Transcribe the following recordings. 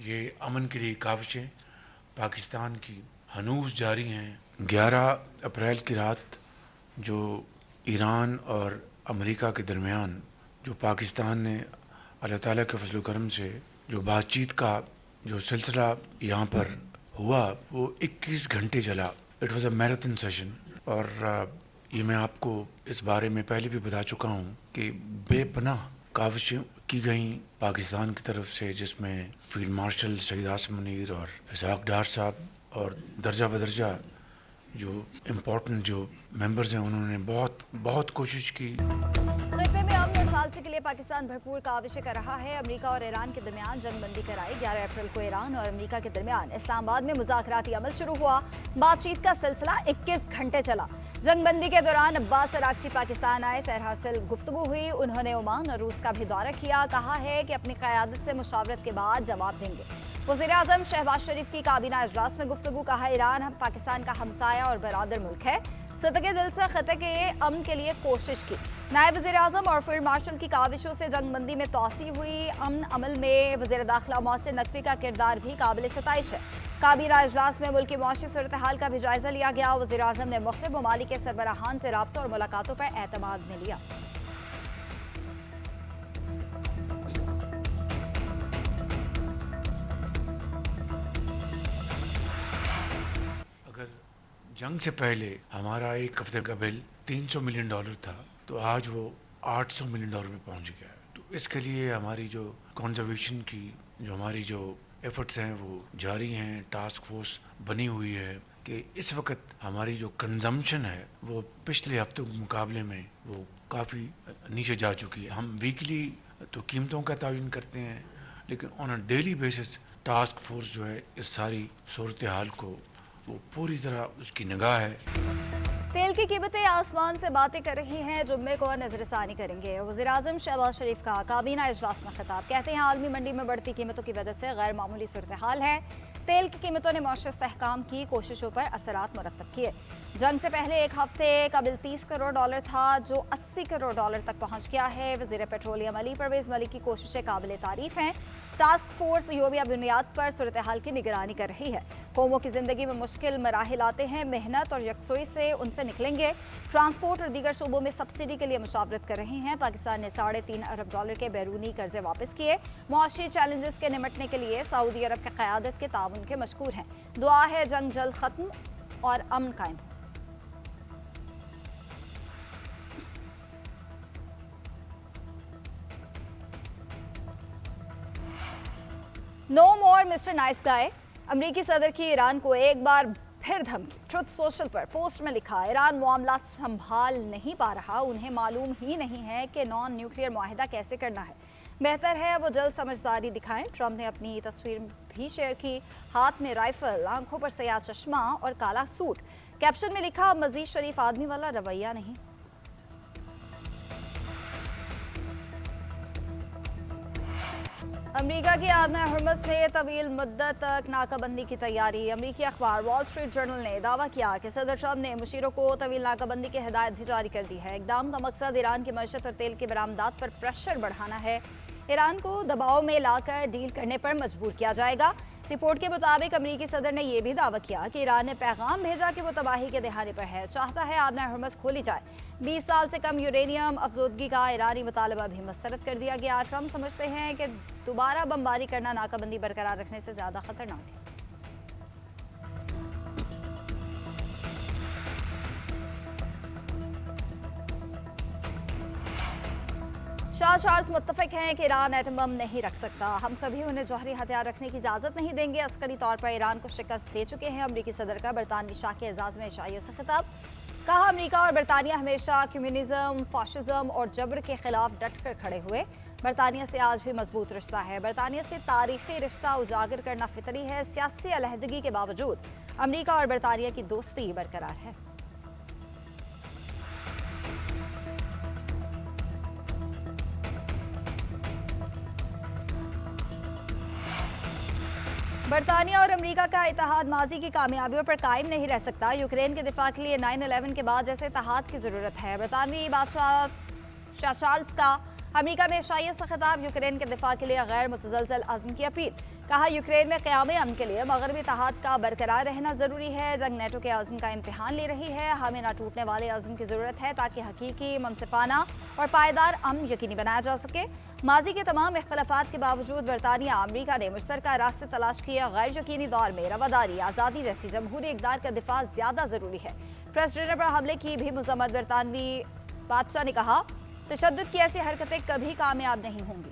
ये अमन के लिए काविशें पाकिस्तान की हनूज जारी हैं। 11 अप्रैल की रात जो ईरान और अमेरिका के दरमियान जो पाकिस्तान ने अल्लाह ताला के फजल करम से जो बातचीत का जो सिलसिला यहाँ पर हुआ वो 21 घंटे चला। It was a marathon session. और ये मैं आपको इस बारे में पहले भी बता चुका हूँ कि बेपनाह काविशें की गई पाकिस्तान की तरफ से, जिसमें फील्ड मार्शल सईद आसिम मुनीर और इसहाक डार साहब और दर्जा बदर्जा जो इम्पोर्टेंट जो मेंबर्स हैं उन्होंने बहुत बहुत कोशिश की। खित्ते में अमन और सालसी के लिए पाकिस्तान भरपूर काविशें कर रहा है। अमेरिका और ईरान के दरमियान जंगबंदी कराई। 11 अप्रैल को ईरान और अमेरिका के दरमियान इस्लामाबाद में मुज़ाकराती अमल शुरू हुआ। बातचीत का सिलसिला 21 घंटे चला। जंगबंदी के दौरान अब्बास अरागची पाकिस्तान आए, सैरहासिल गुफ्तगू हुई। उन्होंने ओमान और रूस का भी दौरा किया। कहा है कि अपनी क़यादत से मुशावरत के बाद जवाब देंगे। वज़ीर-ए-आज़म शहबाज शरीफ की काबीना इजलास में गुफ्तगू। कहा ईरान पाकिस्तान का हमसाया और बरादर मुल्क है। सदके दिल से खत्ते के अमन के लिए कोशिश की। नायब वज़ीर-ए-आज़म और फील्ड मार्शल की काविशों से जंगबंदी में तोसी हुई। अमन अमल में वज़ीर दाखिला मोहसिन नकवी का किरदार भी काबिल सताइश है। काबीना इजलास में मुल्क की मुआशी सूरत हाल का भी जायजा लिया गया। वज़ीर-ए-आज़म ने मुख्तलिफ ममालिक के सरबराहान से राब्तों और मुलाकातों पर एतमाद में लिया। अगर जंग से पहले हमारा एक हफ्ते का बिल $300 मिलियन था तो आज वो $800 मिलियन पे पहुंच गया है। तो इसके लिए हमारी जो कंजर्वेशन की जो हमारी जो एफर्ट्स हैं वो जारी हैं। टास्क फोर्स बनी हुई है कि इस वक्त हमारी जो कंजम्पशन है वो पिछले हफ्तों के मुकाबले में वो काफ़ी नीचे जा चुकी है। हम वीकली तो कीमतों का तयन करते हैं, लेकिन on a daily basis task force जो है इस सारी सूरत हाल को वो पूरी तरह उसकी निगाह है। तेल की कीमतें आसमान से बातें कर रही हैं। जुम्मे को नजरसानी करेंगे। वज़ीर-ए-आज़म शहबाज शरीफ का काबीना इजलास में खिताब। कहते हैं आलमी मंडी में बढ़ती कीमतों की वजह से गैर मामूली सूरत हाल है। तेल की कीमतों ने मौसमी इस्तेहकाम की कोशिशों पर असरात मुरतब किए। जंग से पहले एक हफ्ते का बिल $30 करोड़ था जो $80 करोड़ तक पहुंच गया है। वज़ीर पेट्रोलियम अली परवेज मलिक की कोशिशें काबिल तारीफ हैं। टास्क फोर्स योमिया बुनियाद पर सूरत हाल की निगरानी कर रही है। कौमों की जिंदगी में मुश्किल मराहिल आते हैं, मेहनत और यकसोई से उनसे निकलेंगे। ट्रांसपोर्ट और दीगर शोबों में सब्सिडी के लिए मुशावरत कर रही हैं। पाकिस्तान ने $3.5 अरब के बैरूनी कर्जे वापस किए। मुआशी चैलेंजेस के निमटने के लिए सऊदी अरब की क़यादत के ताउन के मशकूर हैं। दुआ है जंग जल्द खत्म और अमन कायम। नो मोर मिस्टर नाइस गाय। अमरीकी सदर की ईरान को एक बार फिर धमकी। ट्रुथ सोशल पर पोस्ट में लिखा, ईरान मामला संभाल नहीं पा रहा, उन्हें मालूम ही नहीं है कि नॉन न्यूक्लियर मुआहिदा कैसे करना है। बेहतर है वो जल्द समझदारी दिखाएं। ट्रंप ने अपनी तस्वीर भी शेयर की, हाथ में राइफल, आंखों पर सयाह चश्मा और काला सूट। कैप्शन में लिखा, मजीद शरीफ आदमी वाला रवैया नहीं। अमेरिका की आज़मा हरमस में तवील मुद्दत तक नाकाबंदी की तैयारी। अमेरिकी अखबार वॉल स्ट्रीट जर्नल ने दावा किया कि सदर ट्रंप ने मुशीरों को तवील नाकाबंदी की हिदायत भी जारी कर दी है। इक़दाम का मकसद ईरान की मईशत और तेल की बरामदात पर प्रेशर बढ़ाना है। ईरान को दबाव में लाकर डील करने पर मजबूर किया जाएगा। रिपोर्ट के मुताबिक अमेरिकी सदर ने यह भी दावा किया कि ईरान ने पैगाम भेजा कि वो तबाही के दहाने पर है, चाहता है आबना हरमस खोली जाए। 20 साल से कम यूरेनियम अफजोदगी का ईरानी मुतालबा भी मुस्तरद कर दिया गया। ट्रंप समझते हैं कि दोबारा बमबारी करना नाकाबंदी बरकरार रखने से ज्यादा खतरनाक है। शाह चार्ल्स मुत्तफिक हैं कि ईरान एटम बम नहीं रख सकता। हम कभी उन्हें जौहरी हथियार रखने की इजाज़त नहीं देंगे। अस्करी तौर पर ईरान को शिकस्त दे चुके हैं। अमरीकी सदर का बरतानवी शाह के एजाज़ में इशाइया से खिताब। कहा, अमरीका और बरतानिया हमेशा कम्युनिज्म, फाशिज्म और जबर के खिलाफ डट कर खड़े हुए। बरतानिया से आज भी मजबूत रिश्ता है। बरतानिया से तारीखी रिश्ता उजागर करना फितरी है। सियासी अलहदगी के बावजूद अमरीका और बरतानिया की दोस्ती बरकरार है। बरतानिया और अमेरिका का इत्तेहाद माजी की कामयाबियों पर कायम नहीं रह सकता। यूक्रेन के दिफा के लिए 9/11 के बाद जैसे इत्तेहाद की जरूरत है। बरतानवी बादशाह शाह चार्ल्स का अमेरिका में शाइया से खिताब। यूक्रेन के दिफा के लिए गैर मुतज़लज़ल अज़्म की अपील। कहा यूक्रेन में क़याम अमन के लिए मगरबी इत्तेहाद का बरकरार रहना ज़रूरी है। जंग नेटो के अज़्म का इम्तिहान ले रही है। हमें ना टूटने वाले अज़्म की ज़रूरत है ताकि हकीकी, मुनसिफाना और पायदार अमन यकीनी बनाया जा सके। माजी के तमाम इख्तलाफात के बावजूद बरतानिया अमरीका ने मुश्तरका रास्ते तलाश किए। गैर यकीनी दौर में रवादारी, आज़ादी जैसी जमहूरी इक़दार का दिफा ज़्यादा ज़रूरी है। प्रेसिडेंट पर हमले की भी मज़म्मत। बरतानवी बादशाह ने कहा, तशद्दुद की ऐसी हरकतें कभी कामयाब नहीं होंगी।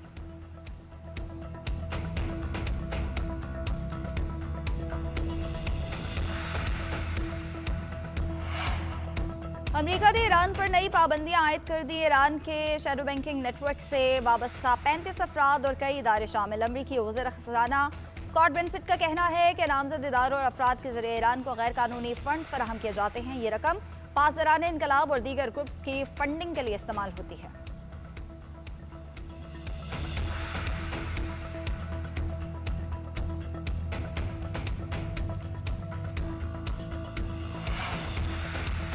अमेरिका ने ईरान पर नई पाबंदियां आयद कर दी। ईरान के शैडो बैंकिंग नेटवर्क से वाबस्ता 35 अफराद और कई इदारे शामिल। अमरीकी वज़ीर ख़ज़ाना स्कॉट बेंसेट का कहना है कि नामजद इदारों और अफराद के जरिए ईरान को गैर कानूनी फंड फराहम किए जाते हैं। ये रकम पासदारान इनकलाब और दीगर ग्रुप्स की फंडिंग के लिए इस्तेमाल होती है।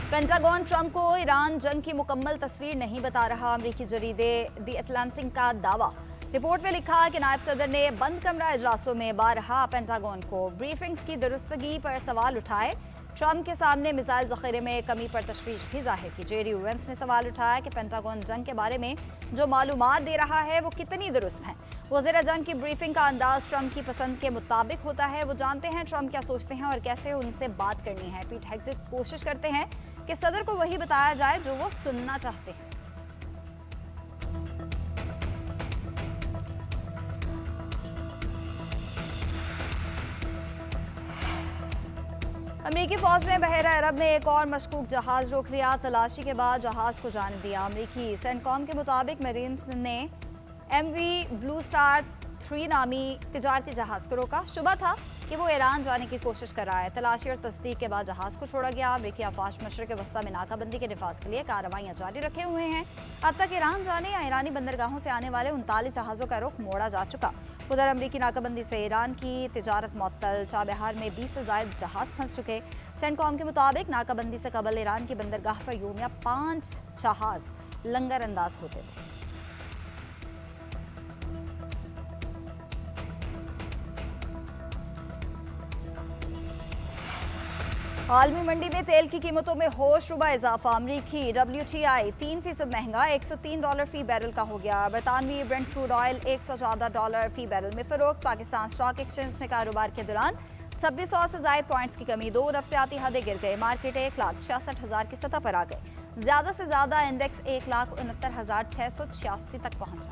पेंटागन ट्रंप को ईरान जंग की मुकम्मल तस्वीर नहीं बता रहा। अमरीकी जरीदे द एटलांटिक का दावा। रिपोर्ट में लिखा कि नायब सदर ने बंद कमरा इजलासों में बारहा पेंटागन को ब्रीफिंग्स की दुरुस्तगी पर सवाल उठाए। ट्रंप के सामने मिसाइल ज़ख़ीरे में कमी पर तशवीश भी जाहिर की। जेडी वेंस ने सवाल उठाया कि पेंटागन जंग के बारे में जो मालूमात दे रहा है वो कितनी दुरुस्त हैं। वज़ीर जंग की ब्रीफिंग का अंदाज ट्रंप की पसंद के मुताबिक होता है। वो जानते हैं ट्रंप क्या सोचते हैं और कैसे उनसे बात करनी है। पीट हेग्सेट कोशिश करते हैं कि सदर को वही बताया जाए जो वो सुनना चाहते हैं। अमेरिकी फौज ने बहरा अरब में एक और मशकूक जहाज रोक लिया। तलाशी के बाद जहाज को जाने दिया। अमेरिकी सेंटकॉम के मुताबिक मरीन्स ने MV ब्लू स्टार 3 नामी तिजारती जहाज को रोका। शुबा था कि वो ईरान जाने की कोशिश कर रहा है। तलाशी और तस्दीक के बाद जहाज को छोड़ा गया। अमेरिकी अफवाज मशरिक़ वस्ता में नाकाबंदी के नफाज के लिए कार्रवाइयाँ जारी रखे हुए हैं। अब तक ईरान जाने या ईरानी बंदरगाहों से आने वाले 39 जहाज़ों का रुख मोड़ा जा चुका। उधर अमेरिकी नाकाबंदी से ईरान की तिजारत मुअत्तल। चाबहार में 20 से ज़ायद जहाज़ फंस चुके। सेंटकॉम के मुताबिक नाकाबंदी से कबल ईरान की बंदरगाह पर यूमिया 5 जहाज़ लंगर अंदाज होते थे। आलमी मंडी में तेल की कीमतों में होशरुबा इजाफा। अमरीकी WTI 3% महंगा $103 फी बैरल का हो गया। बरतानवी ब्रेंट क्रूड ऑयल $114 फी बैरल में फरोख्त। पाकिस्तान स्टॉक एक्सचेंज में कारोबार के दौरान 2600 से ज़ायद पॉइंट्स की कमी। 2 नफ्सियाती हदें गिर गए। मार्केट 1,66,000 की सतह पर आ गए। ज़्यादा से ज़्यादा इंडेक्स 1,69,686 तक पहुंचा।